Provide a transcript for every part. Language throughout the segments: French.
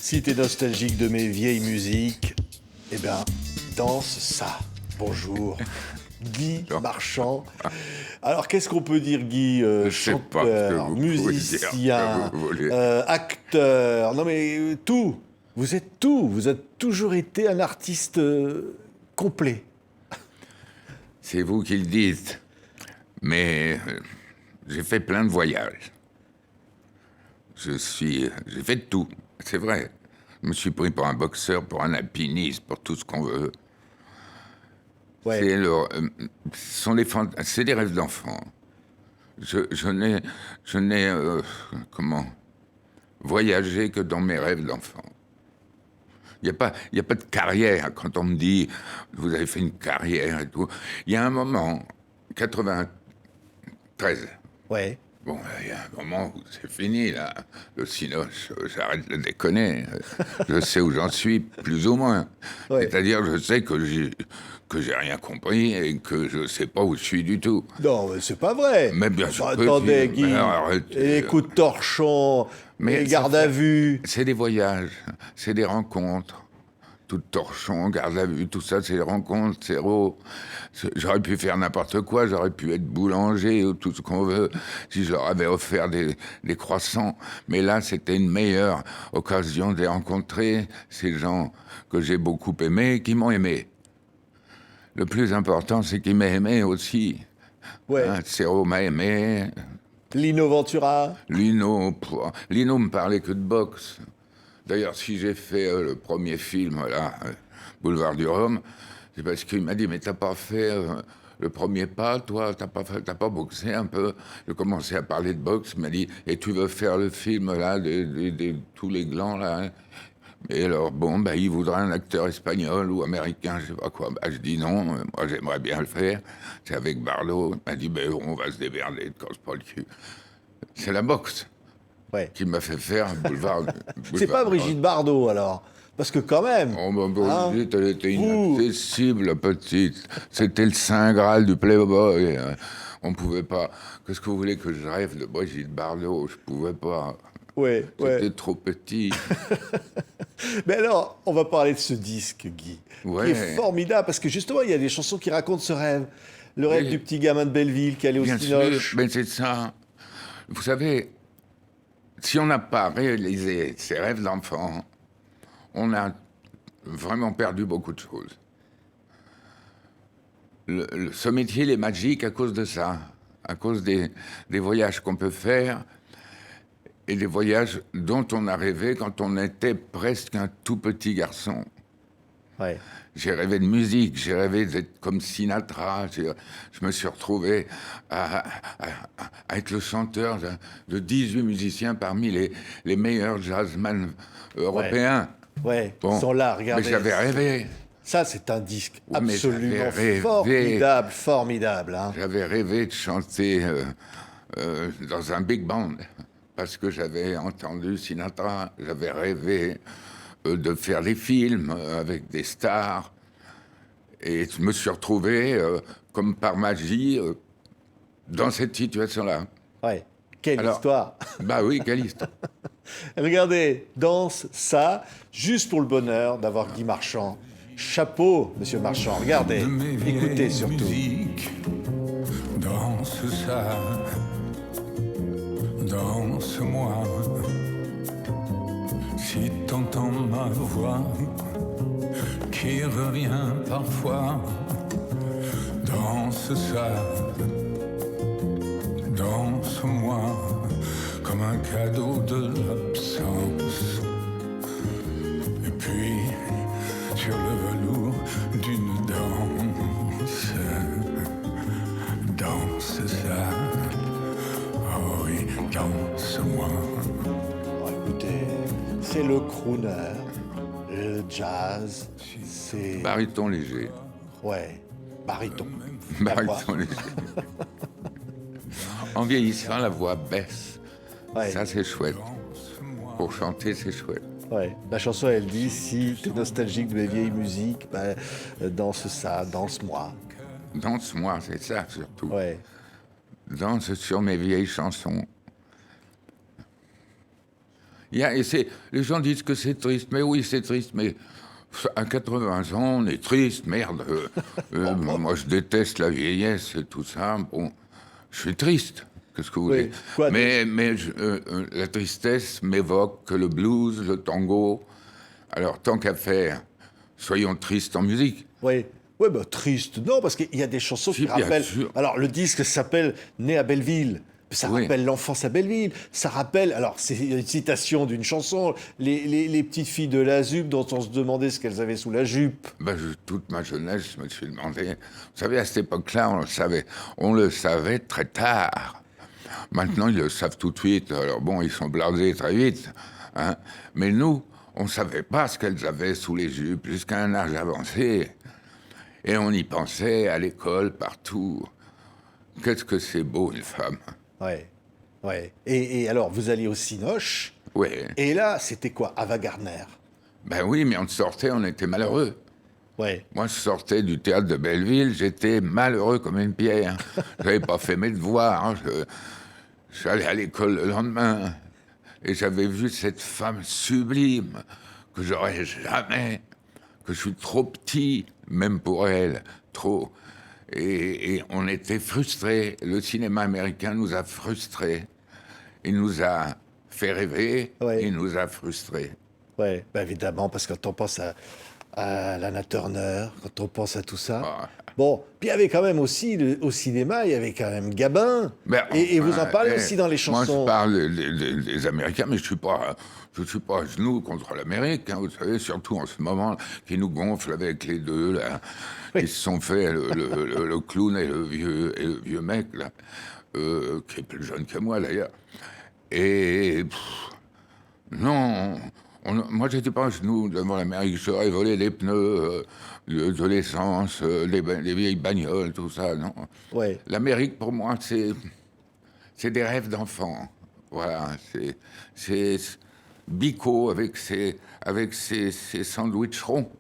Si t'es nostalgique de mes vieilles musiques, eh ben, danse ça. Bonjour. Guy Marchand. Alors, qu'est-ce qu'on peut dire, Guy? Je sais pas ce que Chanteur, vous pouvez dire, musicien, que vous voulez. acteur. Non, mais tout. Vous êtes tout. Vous avez toujours été un artiste complet. C'est vous qui le dites. Mais j'ai fait plein de voyages. J'ai fait de tout. C'est vrai. Je me suis pris pour un boxeur, pour un alpiniste, pour tout ce qu'on veut. Ouais. C'est des rêves d'enfant. Je n'ai voyagé que dans mes rêves d'enfant. Il n'y a pas de carrière. Quand on me dit, vous avez fait une carrière et tout. Il y a un moment, 93. Ouais. Bon, il y a un moment où c'est fini, là. Le cinoche, j'arrête de déconner. Je sais où j'en suis, plus ou moins. Ouais. C'est-à-dire, je sais que j'ai rien compris et que je sais pas où je suis du tout. Non, mais c'est pas vrai. Mais bien sûr que Attendez, si. Guy. Mais arrêtez. Et les coups de torchon, Mais les ça gardes à fait- vue. C'est des voyages, c'est des rencontres. Tout torchon, garde à vue, tout ça, c'est des rencontres, j'aurais pu faire n'importe quoi, j'aurais pu être boulanger ou tout ce qu'on veut, si je leur avais offert des croissants. Mais là, c'était une meilleure occasion de les rencontrer, ces gens que j'ai beaucoup aimés, qui m'ont aimé. Le plus important, c'est qu'ils m'aient aimé aussi. Ouais. Serrault m'a aimé, Lino Ventura. Lino me parlait que de boxe. D'ailleurs, si j'ai fait le premier film, là, Boulevard du Rhum, c'est parce qu'il m'a dit, mais t'as pas fait le premier pas, toi, t'as pas boxé un peu. J'ai commencé à parler de boxe, il m'a dit, et tu veux faire le film, là, de tous les glands, là. Et alors, bon, bah, il voudrait un acteur espagnol ou américain, je sais pas quoi. Bah, je dis non, moi, j'aimerais bien le faire. C'est avec Bardot. Il m'a dit, ben, on va se démerder, te casse pas le cul. C'est la boxe Ouais. qui m'a fait faire un boulevard. C'est pas Brigitte Bardot, alors. Parce que quand même. Oh, bah, Hein, Brigitte, elle était vous- inaccessible, la petite. C'était le Saint Graal du Playboy. On pouvait pas. Qu'est-ce que vous voulez que je rêve de Brigitte Bardot? Je pouvais pas. Ouais, C'était ouais. trop petit. Mais alors, on va parler de ce disque, Guy, Ouais. qui est formidable, parce que justement, il y a des chansons qui racontent ce rêve. Le rêve Oui. du petit gamin de Belleville qui allait au Bien sûr, Cinoche. mais c'est ça. Vous savez, si on n'a pas réalisé ses rêves d'enfant, on a vraiment perdu beaucoup de choses. Ce métier, il est magique à cause de ça, à cause des voyages qu'on peut faire et des voyages dont on a rêvé quand on était presque un tout petit garçon. Ouais. J'ai rêvé de musique, j'ai rêvé d'être comme Sinatra. Je me suis retrouvé à être le chanteur de 18 musiciens parmi les meilleurs jazzmen européens. Ouais, Bon, ils sont là, regardez. mais j'avais rêvé. Ça, c'est un disque Oui, mais absolument j'avais rêvé. formidable, formidable. Hein. J'avais rêvé de chanter dans un big band parce que j'avais entendu Sinatra. J'avais rêvé de faire des films avec des stars. Et je me suis retrouvé, comme par magie, dans cette situation-là. Ouais. Quelle Alors, histoire. Bah oui, quelle histoire. Regardez, danse ça, juste pour le bonheur d'avoir Guy Marchand. Chapeau, monsieur Marchand, regardez, De mes vieilles écoutez surtout. musiques, danse ça, danse-moi. Si t'entends ma voix qui revient parfois, danse ça, danse-moi comme un cadeau de l'absence. Et puis, sur le velours d'une danse, danse ça, oh oui, danse-moi. Oh, écoutez, c'est le crooner, le jazz, c'est... Baryton léger. Ouais, baryton. Baryton léger. En vieillissant, la voix baisse. Ouais. Ça, c'est chouette. Pour chanter, c'est chouette. Ouais. La chanson, elle dit, si t'es nostalgique de mes vieilles musiques, ben, danse ça, danse-moi. Danse-moi, c'est ça surtout. Ouais. Danse sur mes vieilles chansons. Les gens disent que c'est triste, mais oui, c'est triste, mais à 80 ans, on est triste, merde. Moi, je déteste la vieillesse et tout ça. Bon, je suis triste. Qu'est-ce que vous voulez? Mais la tristesse m'évoque le blues, le tango. Alors, tant qu'à faire, soyons tristes en musique. Oui. Oui, bah, triste, non, parce qu'il y a des chansons qui rappellent... Alors, le disque s'appelle « Né à Belleville ». Ça rappelle l'enfance à Belleville. Ça rappelle... Alors, c'est une citation d'une chanson. Les petites filles de la ZUP dont on se demandait ce qu'elles avaient sous la jupe. Ben, toute ma jeunesse, je me suis demandé... Vous savez, à cette époque-là, on le savait très tard. Maintenant, ils le savent tout de suite. Alors bon, ils sont blasés très vite. Hein. Mais nous, on ne savait pas ce qu'elles avaient sous les jupes jusqu'à un âge avancé. Et on y pensait à l'école, partout. Qu'est-ce que c'est beau, une femme. Ouais, ouais. Et alors, vous alliez au Cinoche. Ouais. Et là, c'était quoi, Ava Gardner? Ben oui, mais on sortait, on était malheureux. Ouais. Moi, je sortais du théâtre de Belleville, j'étais malheureux comme une pierre. Je n'avais pas fait mes devoirs. Hein. J'allais à l'école le lendemain. Et j'avais vu cette femme sublime que j'aurais jamais... que je suis trop petit, même pour elle, trop. Et on était frustrés. Le cinéma américain nous a frustrés. Il nous a fait rêver, il nous a frustrés. Oui, bah évidemment, parce que quand on pense à Lana Turner, quand on pense à tout ça... Bon, puis il y avait quand même aussi, au cinéma, il y avait quand même Gabin. Ben, et vous en parlez aussi dans les chansons. Moi, je parle des Américains, mais je suis pas à genoux contre l'Amérique, hein, vous savez, surtout en ce moment, qui nous gonfle avec les deux, là, qui se sont fait le clown et le vieux mec, là, qui est plus jeune que moi, d'ailleurs. Et... non... moi, j'étais pas à genoux devant l'Amérique. J'aurais volé des pneus, de l'essence, les vieilles bagnoles, tout ça, non. Ouais. L'Amérique, pour moi, c'est des rêves d'enfant. Voilà, c'est Bico avec ses sandwichs ronds.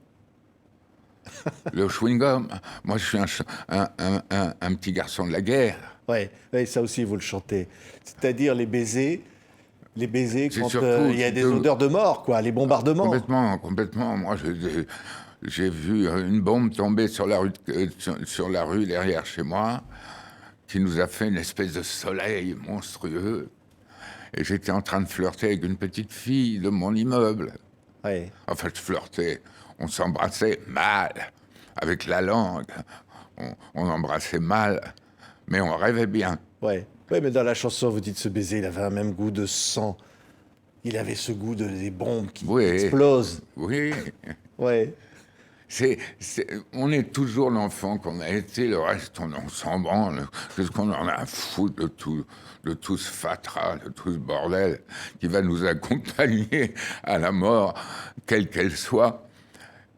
Le chewing-gum. Moi, je suis un petit garçon de la guerre. Ouais, ça aussi, vous le chantez. C'est-à-dire les baisers quand il y a des odeurs de mort, quoi, les bombardements. Complètement. Moi, j'ai vu une bombe tomber sur la rue derrière chez moi, qui nous a fait une espèce de soleil monstrueux. Et j'étais en train de flirter avec une petite fille de mon immeuble. Ouais. Enfin, je flirtais. On s'embrassait mal, avec la langue. On embrassait mal, mais on rêvait bien. Ouais. Oui, mais dans la chanson, vous dites ce baiser, il avait un même goût de sang. Il avait ce goût des bombes qui explosent. Oui. Ouais. On est toujours l'enfant qu'on a été, le reste, on s'en branle. Qu'est-ce qu'on en a à foutre de tout ce fatras, de tout ce bordel qui va nous accompagner à la mort, quelle qu'elle soit.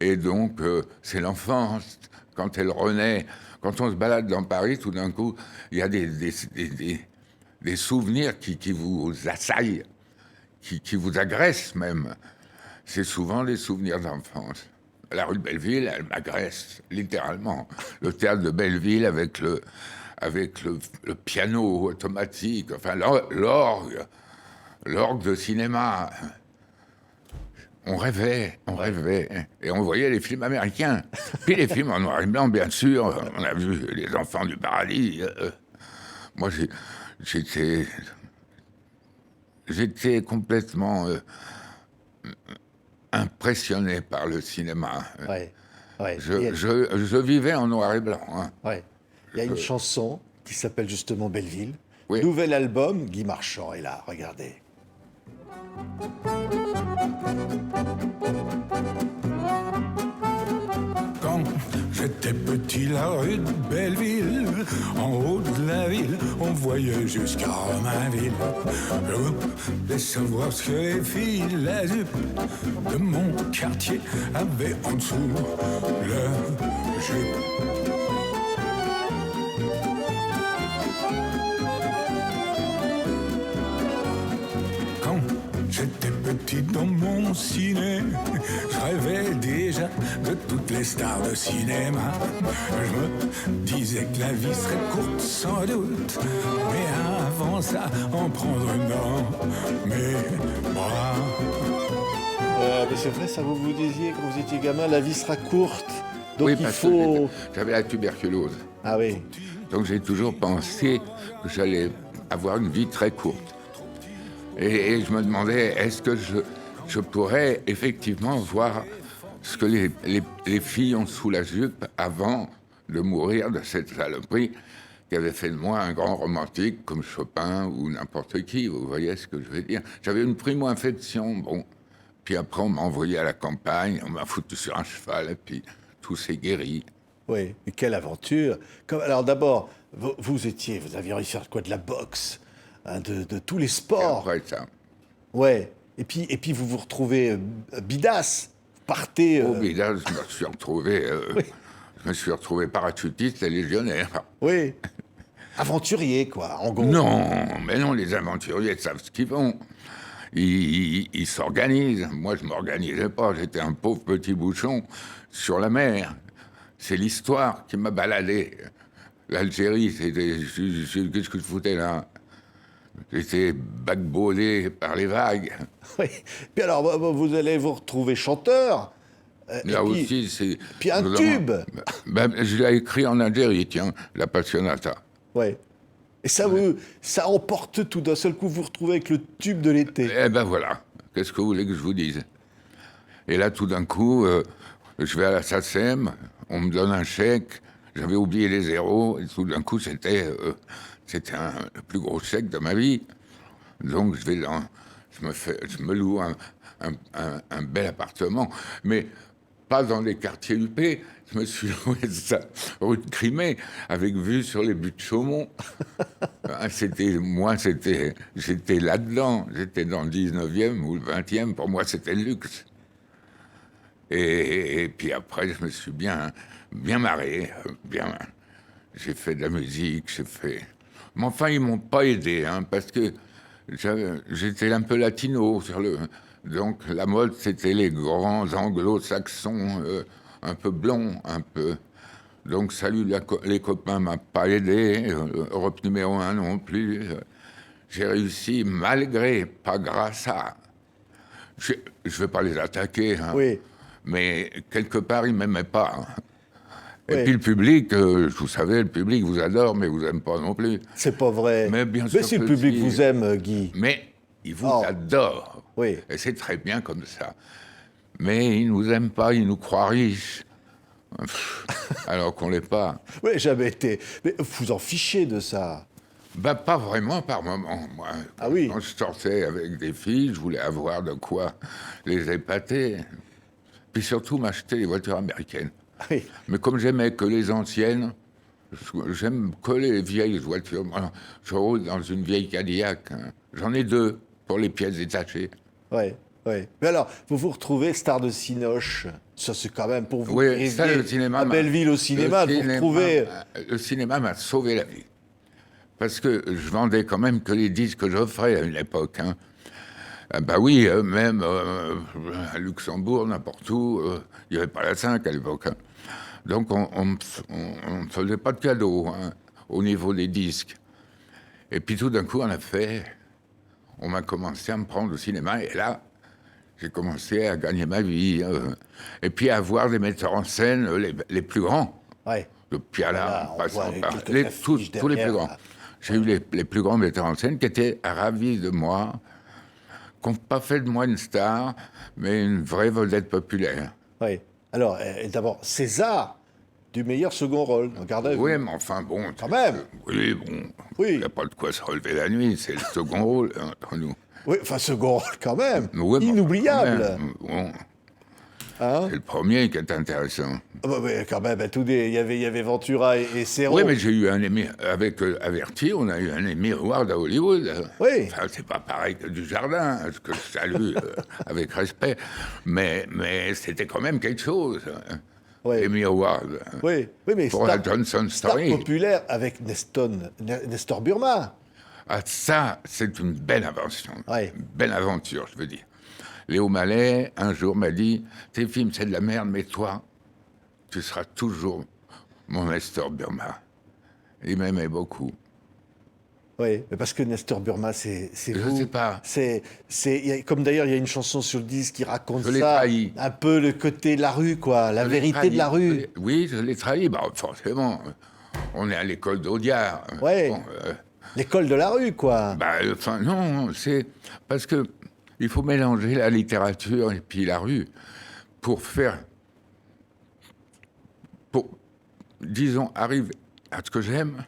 Et donc, c'est l'enfance, quand elle renaît. Quand on se balade dans Paris, tout d'un coup, il y a des souvenirs qui vous assaillent, qui vous agressent même. C'est souvent les souvenirs d'enfance. La rue de Belleville, elle m'agresse, littéralement. Le théâtre de Belleville avec le piano automatique, enfin l'orgue de cinéma. On rêvait, et on voyait les films américains. Puis les films en noir et blanc, bien sûr. On a vu Les Enfants du Paradis. Moi, j'étais complètement impressionné par le cinéma. Ouais. Je vivais en noir et blanc. Hein. Ouais. Il y a une chanson qui s'appelle justement Belleville. Oui. Nouvel album, Guy Marchand est là, regardez. Quand j'étais petit, la rue de Belleville, en haut de la ville, on voyait jusqu'à Romainville. Je voulais savoir ce que les filles, la ZUP de mon quartier avaient en dessous leur jupe. J'étais petit dans mon ciné, je rêvais déjà de toutes les stars de cinéma. Je me disais que la vie serait courte sans doute, mais avant commence à en prendre dans mes bras. Mais c'est vrai, ça vous disiez quand vous étiez gamin, la vie sera courte. Donc Oui, il parce faut. que j'avais la tuberculose. Ah oui. Donc j'ai toujours pensé que j'allais avoir une vie très courte. Et je me demandais, est-ce que je pourrais effectivement voir ce que les filles ont sous la jupe avant de mourir de cette saloperie qui avait fait de moi un grand romantique comme Chopin ou n'importe qui, vous voyez ce que je veux dire. J'avais une primo-infection, bon, puis après on m'a envoyé à la campagne, on m'a foutu sur un cheval, et puis tout s'est guéri. Oui, mais quelle aventure. Alors d'abord, vous aviez envie de faire quoi? De la boxe, hein, de tous les Et sports. après ça, Ouais. Et puis vous vous retrouvez bidasse. Vous partez. au village, je me suis retrouvé parachutiste et légionnaire. Oui. Aventurier, quoi, en gros. Non, mais non, les aventuriers savent ce qu'ils font. Ils s'organisent. Moi, je ne m'organisais pas. J'étais un pauvre petit bouchon sur la mer. C'est l'histoire qui m'a baladé. L'Algérie, c'était... Qu'est-ce que je foutais là? J'étais backboardé par les vagues. Oui. Puis alors, vous allez vous retrouver chanteur. Là aussi, c'est... Puis un tube. Je l'ai écrit en Algérie, tiens, la Passionata. Ouais. Et ça, ça emporte tout d'un seul coup, vous vous retrouvez avec le tube de l'été. Eh ben voilà, qu'est-ce que vous voulez que je vous dise? Et là, tout d'un coup, je vais à la SACEM, on me donne un chèque, j'avais oublié les zéros, et tout d'un coup, c'était le plus gros chèque de ma vie. Donc, je me loue un bel appartement, mais pas dans les quartiers huppés. Je me suis loué ça rue de Crimée, avec vue sur les buttes de Chaumont. J'étais là-dedans. J'étais dans le 19e ou le 20e. Pour moi, c'était le luxe. Et puis après, je me suis bien marré. J'ai fait de la musique, Mais enfin, ils m'ont pas aidé, hein, parce que j'étais un peu latino donc la mode, c'était les grands anglo-saxons, un peu blonds, un peu. Donc salut les copains m'a pas aidé, Europe numéro 1 non plus. J'ai réussi malgré, pas grâce à. Je vais pas les attaquer, hein, Oui. mais quelque part ils m'aimaient pas. Hein. Et Oui. puis le public, vous savez, le public vous adore, mais vous aime pas non plus. C'est pas vrai. Mais bien sûr si le que public si. vous aime, Guy. Mais ils vous Oh. adorent. Oui. Et c'est très bien comme ça. Mais ils nous aiment pas, ils nous croient riches. Alors qu'on l'est pas. Oui, jamais été. Mais vous en fichez de ça. Bah, pas vraiment par moment. Moi, Ah oui. Quand je sortais avec des filles, je voulais avoir de quoi les épater. Puis surtout m'acheter des voitures américaines. Oui. Mais comme j'aimais que les anciennes, j'aime que les vieilles voitures. Moi, je roule dans une vieille Cadillac. Hein. J'en ai 2 pour les pièces détachées. Oui. Oui. Mais alors, vous vous retrouvez star de Cinoche. Ça, c'est quand même pour vous. Oui, ça, le cinéma. À Belleville au cinéma, vous retrouvez. Le cinéma m'a sauvé la vie. Parce que je vendais quand même que les disques que j'offrais à une époque. Hein. Bah oui, même à Luxembourg, n'importe où, il n'y avait pas la 5 à l'époque. Hein. Donc on ne faisait pas de cadeaux, hein, au niveau des disques. Et puis tout d'un coup, on m'a commencé à me prendre au cinéma. Et là, j'ai commencé à gagner ma vie. Et puis à voir des metteurs en scène les plus grands. Ouais. Le Piala, Voilà, on passant voit par quelques tous affiches les plus derrière, grands. là. J'ai eu les plus grands metteurs en scène qui étaient ravis de moi, qui n'ont pas fait de moi une star, mais une vraie vedette populaire. Oui. Alors, d'abord, César, du meilleur second rôle. Regardez. Oui, mais enfin bon. Quand même. Oui, bon. Oui. Il n'y a pas de quoi se relever la nuit, c'est le second rôle hein, entre nous. Oui, enfin, second rôle quand même. Oui, mais Inoubliable. quand même, bon, Hein? c'est le premier qui est intéressant. Ah bah oui, quand même, il y avait Ventura et Serrault. Oui, mais j'ai eu un Emmy, avec Averti, on a eu un Emmy Award à Hollywood. Oui. Enfin, c'est pas pareil que du Jardin, ce que je salue avec respect, mais c'était quand même quelque chose. Hein. Oui. Emmy Award. Oui, mais Pour la Johnson star Story. populaire avec Nestor Burma. Ah, ça, c'est une belle invention. Ouais. Une belle aventure, je veux dire. Léo Mallet, un jour, m'a dit « Tes films, c'est de la merde, mais toi, tu seras toujours mon Nestor Burma. » Il m'aimait beaucoup. Oui, mais parce que Nestor Burma, c'est vous. Je sais pas. Comme d'ailleurs, il y a une chanson sur le disque qui raconte Je l'ai ça, trahi. un peu le côté de la rue, quoi, la vérité de la rue. Oui, je l'ai trahi. Bah, forcément, on est à l'école d'Audiard. Ouais. L'école de la rue, quoi. Bah, enfin, non, c'est parce que il faut mélanger la littérature et puis la rue pour disons, arriver à ce que j'aime.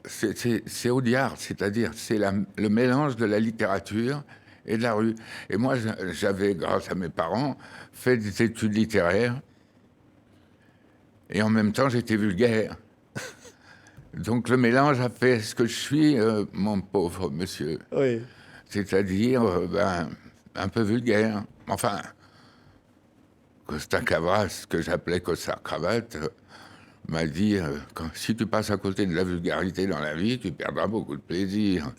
C'est Audiard, c'est-à-dire c'est le mélange de la littérature et de la rue. Et moi, j'avais, grâce à mes parents, fait des études littéraires et en même temps, j'étais vulgaire. Donc le mélange a fait ce que je suis, mon pauvre monsieur. Oui. C'est-à-dire un peu vulgaire. Enfin, Costa Cavras, que j'appelais Costa Cravate, m'a dit si tu passes à côté de la vulgarité dans la vie, tu perdras beaucoup de plaisir.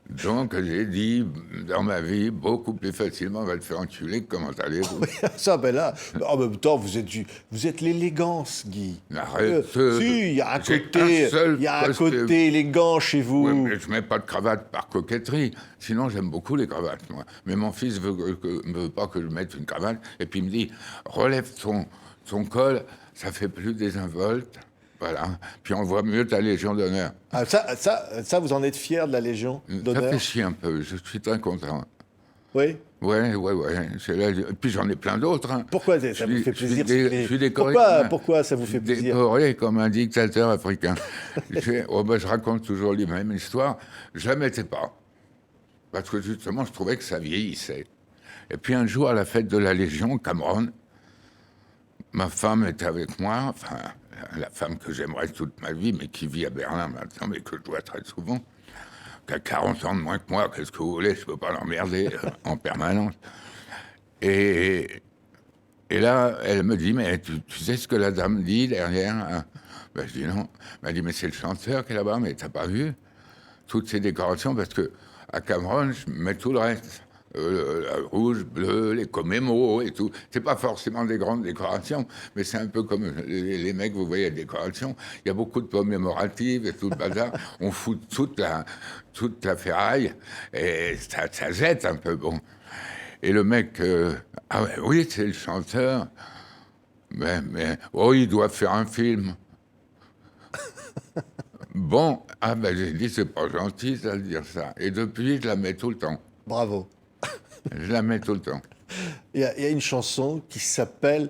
Donc j'ai dit, dans ma vie, beaucoup plus facilement, on va te faire enculer, comment allez-vous? Oui, ça, ben là, en même temps, vous êtes l'élégance, Guy. Arrête. Si, il y a un côté élégant chez vous. Oui, mais je mets pas de cravate par coquetterie. Sinon, j'aime beaucoup les cravates, moi. Mais mon fils ne veut pas que je mette une cravate. Et puis il me dit, relève ton col, ça fait plus désinvolte. Voilà. Puis on voit mieux ta Légion d'honneur. Ah, ça, vous en êtes fier de la Légion d'honneur? Ça fait chier un peu. Je suis très content. Oui. Ouais. Et puis j'en ai plein d'autres. Hein. Pourquoi ça vous fait plaisir? Je suis décoré. Pourquoi ça vous fait plaisir? Décoré comme un dictateur africain. Je raconte toujours les mêmes histoires. Je la mettais pas. Parce que justement, je trouvais que ça vieillissait. Et puis un jour, à la fête de la Légion, Cameroun, ma femme était avec moi, enfin, la femme que j'aimerais toute ma vie, mais qui vit à Berlin maintenant, mais que je vois très souvent, qui a 40 ans de moins que moi, qu'est-ce que vous voulez, je ne peux pas l'emmerder en permanence. Et là, elle me dit, mais tu sais ce que la dame dit derrière, hein? Ben, je dis non. Elle m'a dit, mais c'est le chanteur qui est là-bas, mais t'as pas vu toutes ces décorations, parce que à Cameroun, je mets tout le reste. Rouge, bleu, les commémos et tout. C'est pas forcément des grandes décorations, mais c'est un peu comme les mecs, vous voyez, les décorations. Il y a beaucoup de commémoratives et tout le bazar. On fout toute la ferraille et ça jette un peu, bon. Et le mec, oui, c'est le chanteur, mais il doit faire un film. Bon, j'ai dit, c'est pas gentil ça de dire ça. Et depuis, je la mets tout le temps. Bravo. Je la mets tout le temps. Il y a une chanson qui s'appelle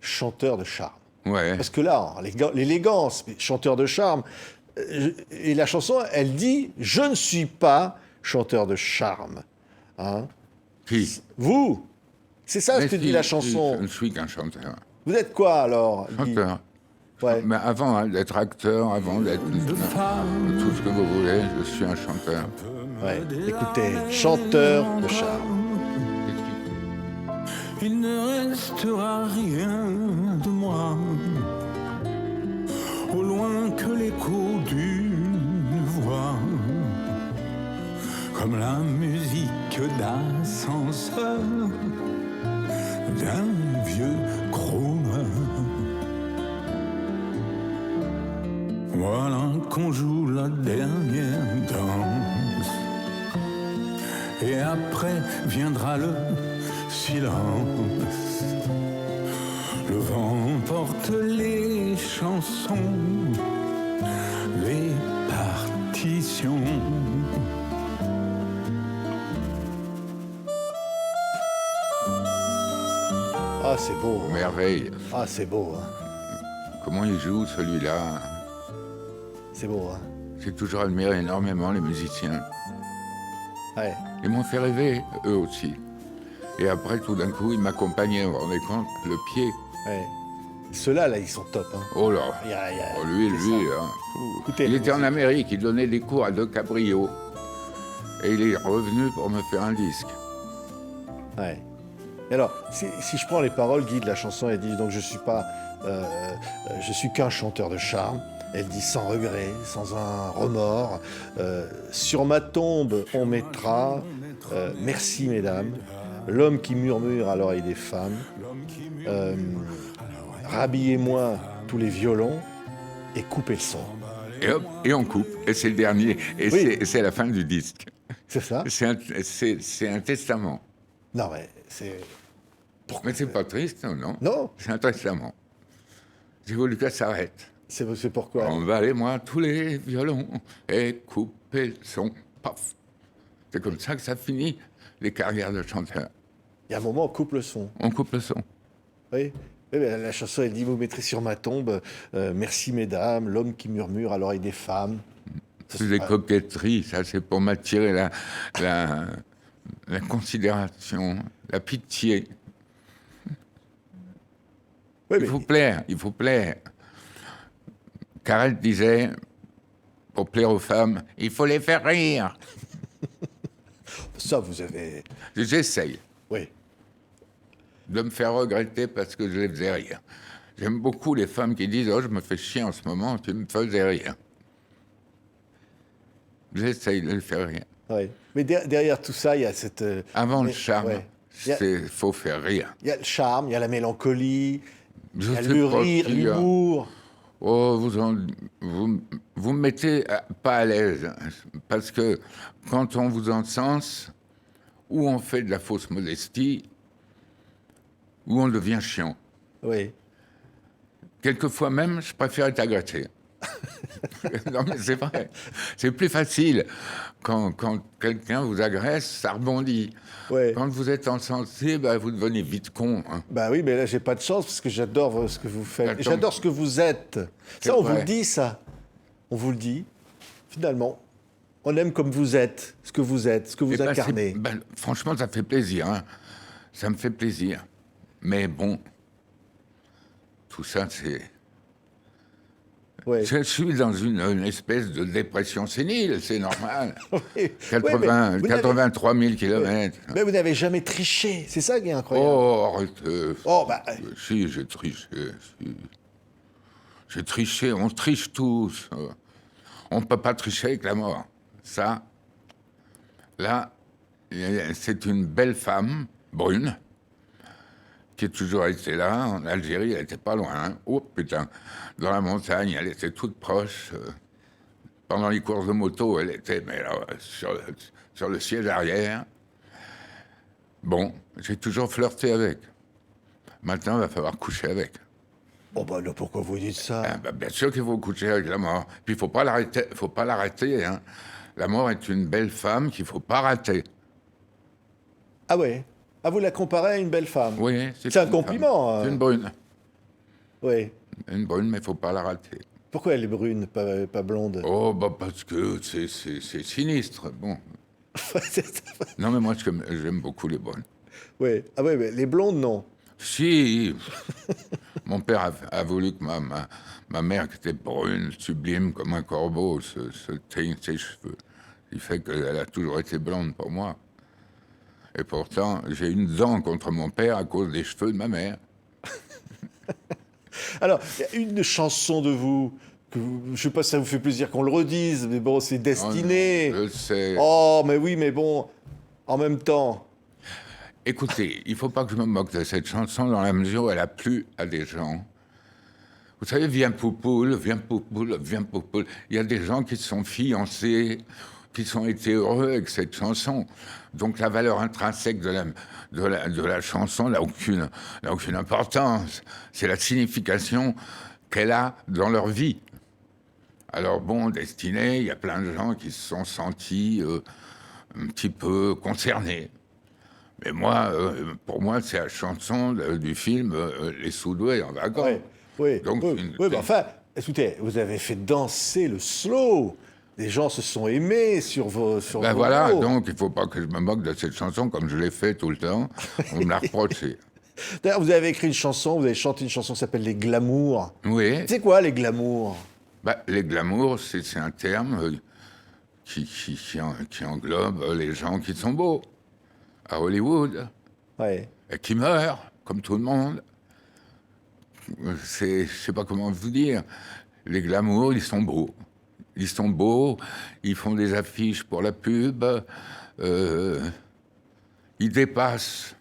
Chanteur de charme. Ouais. Parce que là, l'élégance, chanteur de charme. Et la chanson, elle dit, je ne suis pas chanteur de charme. Hein? Qui? Vous. C'est ça ce que dit la chanson. Je ne suis qu'un chanteur. Vous êtes quoi alors? Chanteur. Ouais. Mais avant d'être acteur, avant d'être tout ce que vous voulez, je suis un chanteur. Ouais. Écoutez, chanteur de charme. Il ne restera rien de moi, au loin que l'écho d'une voix, comme la musique d'ascenseur d'un vieux crooner. Voilà qu'on joue la dernière danse, et après viendra le silence. Le vent porte les chansons, les partitions. Ah, c'est beau. Hein. Merveille. Ah, c'est beau. Hein. Comment il joue celui-là? C'est beau. Hein. J'ai toujours admiré énormément les musiciens. Ouais. Ils m'ont fait rêver, eux aussi. Et après, tout d'un coup, ils m'accompagnaient, vous vous rendez compte, le pied. Ouais. Ceux-là, là, ils sont top. Hein. Oh là, lui, ça. hein. Écoutez, Il était en Amérique, il donnait des cours à De Cabrio. Et il est revenu pour me faire un disque. Ouais. Et alors, si je prends les paroles, Guy, de la chanson, elle dit donc je suis qu'un chanteur de charme. Elle dit sans regret, sans un remords. Sur ma tombe, on mettra merci mesdames. L'homme qui murmure à l'oreille des femmes. Rhabillez-moi tous les violons et coupez le son. Et hop, et on coupe. Et c'est le dernier. Et c'est la fin du disque. C'est ça. C'est un testament. Non, mais c'est... Mais c'est pas triste, non? Non. C'est un testament. J'ai voulu que ça s'arrête. C'est pourquoi? Emballez-moi tous les violons et coupez le son. Paf. C'est comme ça que ça finit, les carrières de chanteurs. Il y a un moment, on coupe le son. On coupe le son. Oui. La chanson, elle dit, vous mettrez sur ma tombe, merci mesdames, l'homme qui murmure à l'oreille des femmes. C'est des coquetteries, ça, c'est pour m'attirer la considération, la pitié. Oui, il faut plaire, il faut plaire. Car elle disait, pour plaire aux femmes, il faut les faire rire. Ça, vous avez... J'essaye. Oui. De me faire regretter parce que je les faisais rire. J'aime beaucoup les femmes qui disent « Oh, je me fais chier en ce moment, tu me faisais rire. » J'essaye de les faire rire. Oui. Mais derrière tout ça, il y a cette... Avant le charme, il faut faire rire. Il y a le charme, il y a la mélancolie, il y a le rire, l'humour. Oh, vous me mettez pas à l'aise. Parce que quand on vous encense, ou on fait de la fausse modestie, ou on devient chiant. Oui. Quelquefois même, je préfère être agressé. Non, mais c'est vrai. C'est plus facile. Quand quelqu'un vous agresse, ça rebondit. Ouais. Quand vous êtes encensé, vous devenez vite con. Hein. Bah oui, mais là, j'ai pas de chance parce que j'adore ce que vous faites. Attends. J'adore ce que vous êtes. Ça, on vous le dit, ça. On vous le dit. Finalement, on aime comme vous êtes, ce que vous incarnez. Franchement, ça fait plaisir. Hein. Ça me fait plaisir. Mais bon, tout ça, c'est... Ouais. Je suis dans une espèce de dépression sénile, c'est normal. Oui. 83 000 kilomètres. Mais vous n'avez jamais triché, c'est ça qui est incroyable. Oh, arrête. Oh, bah... Si, j'ai triché. Si. J'ai triché, on triche tous. On ne peut pas tricher avec la mort. Ça, là, c'est une belle femme, brune, qui a toujours été là. En Algérie, elle n'était pas loin. Hein. Oh, putain. Dans la montagne, elle était toute proche. Pendant les courses de moto, elle était sur le siège arrière. Bon, j'ai toujours flirté avec. Maintenant, il va falloir coucher avec. Oh, bah non, pourquoi vous dites ça? Bien sûr qu'il faut coucher avec la mort. Puis, il ne faut pas l'arrêter. Hein. La mort est une belle femme qu'il ne faut pas rater. Ah ouais. Ah, vous la comparez à une belle femme? Oui. C'est un compliment. C'est une brune. Oui. Une brune, mais il ne faut pas la rater. Pourquoi elle est brune, pas blonde? Oh, parce que c'est sinistre. Bon. Non, mais moi, j'aime beaucoup les brunes. Oui. Ah oui, mais les blondes, non. Si. Mon père a voulu que ma mère, qui était brune, sublime comme un corbeau, se teigne ses cheveux. Il fait qu'elle a toujours été blonde pour moi. Et pourtant, j'ai une dent contre mon père à cause des cheveux de ma mère. Alors, il y a une chanson de vous, je ne sais pas si ça vous fait plaisir qu'on le redise, mais bon, c'est Destinée. Oh non, je sais. Oh, mais oui, mais bon, en même temps... Écoutez, il ne faut pas que je me moque de cette chanson dans la mesure où elle a plu à des gens. Vous savez, viens Poupoule, viens Poupoule, viens Poupoule. Il y a des gens qui se sont fiancés, qui ont été heureux avec cette chanson. Donc la valeur intrinsèque de la chanson n'a aucune importance. C'est la signification qu'elle a dans leur vie. Alors bon, Destinée, il y a plein de gens qui se sont sentis un petit peu concernés. Mais moi, pour moi, c'est la chanson du film Les Soudoués en vacances. Oui, donc, mais enfin, écoutez, vous avez fait danser le slow. Les gens se sont aimés sur vos voilà, mots. Donc il ne faut pas que je me moque de cette chanson comme je l'ai fait tout le temps. On me l'a reproché. D'ailleurs, vous avez écrit une chanson, vous avez chanté une chanson qui s'appelle Les Glamours. Oui. C'est quoi, les glamours? Les glamours, c'est un terme qui englobe les gens qui sont beaux à Hollywood. Ouais. Et qui meurent, comme tout le monde. Je ne sais pas comment vous dire. Les glamours, ils sont beaux. Ils sont beaux, ils font des affiches pour la pub, ils dépassent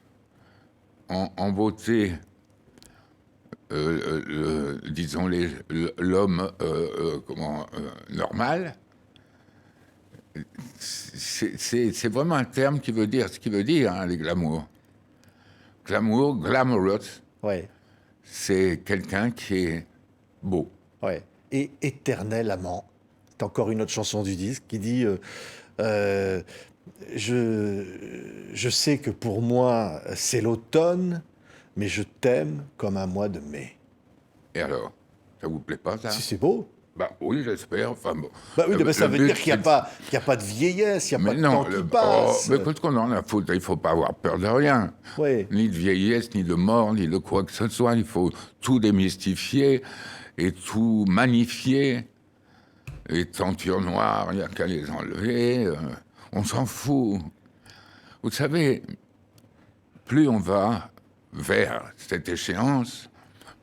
en beauté disons, l'homme normal, c'est vraiment un terme qui veut dire ce qu'il veut dire, hein, les glamours. Glamour, glamorous, Ouais. c'est quelqu'un qui est beau. Ouais. Et éternel amant. C'est encore une autre chanson du disque qui dit je sais que pour moi c'est l'automne, mais je t'aime comme un mois de mai. Et alors, ça vous plaît pas, ça? Si c'est beau. Bah oui, j'espère. Enfin bon. Bah oui, mais ça veut but, dire qu'il n'y a pas de vieillesse, il n'y a pas de temps qui passe. Mais quand on en a foutre, il ne faut pas avoir peur de rien. Oui. Ni de vieillesse, ni de mort, ni de quoi que ce soit. Il faut tout démystifier et tout magnifier. Les tentures noires, il n'y a qu'à les enlever. On s'en fout. Vous savez, plus on va vers cette échéance,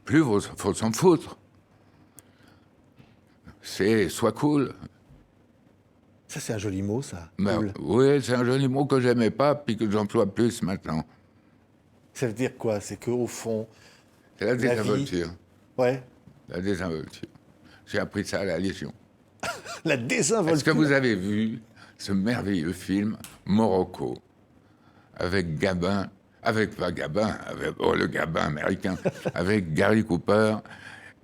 plus il faut s'en foutre. C'est soit cool. Ça, c'est un joli mot, ça. Ben, Cool. oui, c'est un joli mot que j'aimais pas, puis que j'emploie plus maintenant. Ça veut dire quoi? C'est qu'au fond, C'est la la vie... désinvolture. Ouais. La désinvolture. J'ai appris ça à la Légion. La désinvolture. Est-ce que vous avez vu ce merveilleux film Morocco avec Gabin, pas Gabin, le Gabin américain, avec Gary Cooper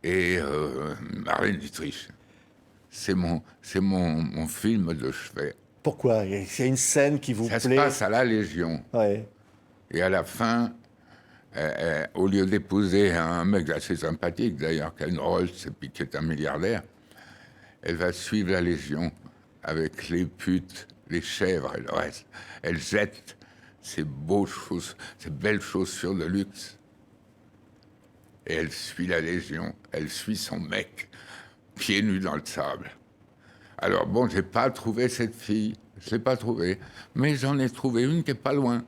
et Marlène Dietrich. C'est mon film de chevet. Pourquoi? Il y a une scène qui vous Ça plaît? se passe à la Légion. Ouais. Et à la fin, au lieu d'épouser un mec assez sympathique, d'ailleurs, Ken Rolls, et puis qui est un milliardaire, elle va suivre la Légion avec les putes, les chèvres et le reste. Elle jette ces belles chaussures de luxe. Et elle suit la Légion, elle suit son mec, pieds nus dans le sable. Alors bon, j'ai pas trouvé cette fille, je l'ai pas trouvée, mais j'en ai trouvé une qui est pas loin,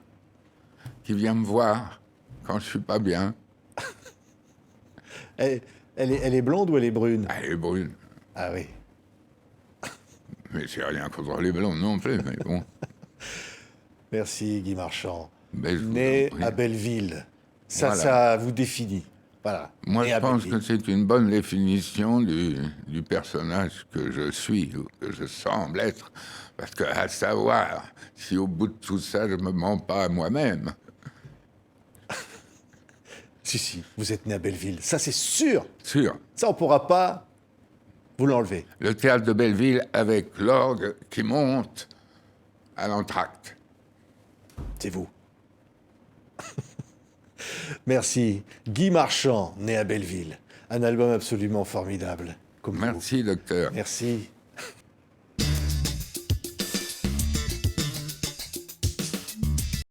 qui vient me voir quand je suis pas bien. Elle est blonde ou elle est brune? Elle est brune, Ah oui. mais j'ai rien contre les blondes non plus, mais bon. Merci Guy Marchand. Ben, je vous Né en prie. à Belleville. Ça, Voilà. ça vous définit. Voilà. Moi, Né je à pense Belleville. que c'est une bonne définition du personnage que je suis, ou que je semble être. Parce que, à savoir, si au bout de tout ça, je me mens pas à moi-même. Si, vous êtes né à Belleville. Ça, c'est sûr. Sûr. Ça, on pourra pas vous l'enlever. Le théâtre de Belleville avec l'orgue qui monte à l'entracte. C'est vous. Merci. Guy Marchand, né à Belleville. Un album absolument formidable. Comme vous. Merci, docteur. Merci.